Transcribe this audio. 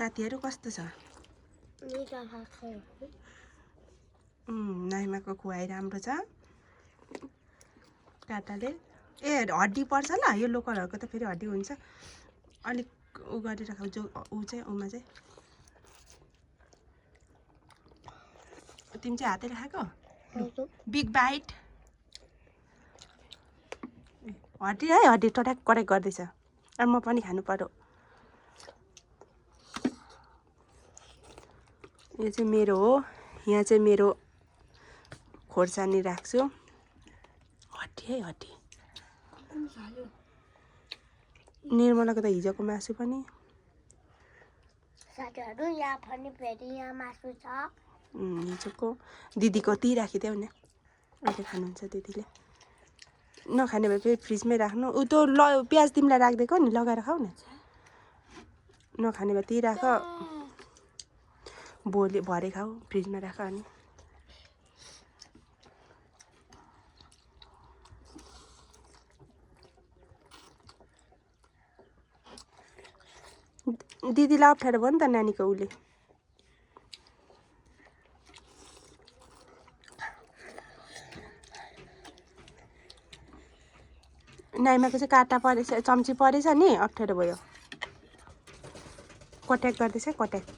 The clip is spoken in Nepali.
साथीहरू कस्तो छ? नाइमाको खुवाइ राम्रो छ। काटाले ए हड्डी पर्छ ल, यो लोकलहरूको त फेरि हड्डी हुन्छ। अलिक उ गरेर खाऊ, जो ऊ चाहिँ उमा चाहिँ। तिमी चाहिँ हातैले खाएको? Big bite. हड्डी है, हड्डी टट्याक कट्याक गर्दैछ। अब म पनि खानु पर्यो। यो चाहिँ मेरो हो। यहाँ चाहिँ मेरो खोर्सानी राख्छु। हड्डी है हड्डी। निर्मलाको त हिजोको मासु पनि। साथीहरू यहाँ पनि फेरि यहाँ मासु छ। हिजोको दिदीको ती राखिदेऊ न, अहिले खानुहुन्छ दिदीले। नखाने भए फेरि फ्रिजमै राख्नु। ऊ त्यो प्याज तिमीलाई राखिदिएको नि, लगाएर खाऊ न। नखाने भए ती राख, भोलि भरे खाऊ, फ्रिजमा राख। अनि दिदीलाई अप्ठ्यारो भयो नि त नानीको उसले। नाइमाको चाहिँ काँटा परेछ, चम्ची परेछ नि, अप्ठ्यारो भयो। कट्याक गर्दैछ कट्याक।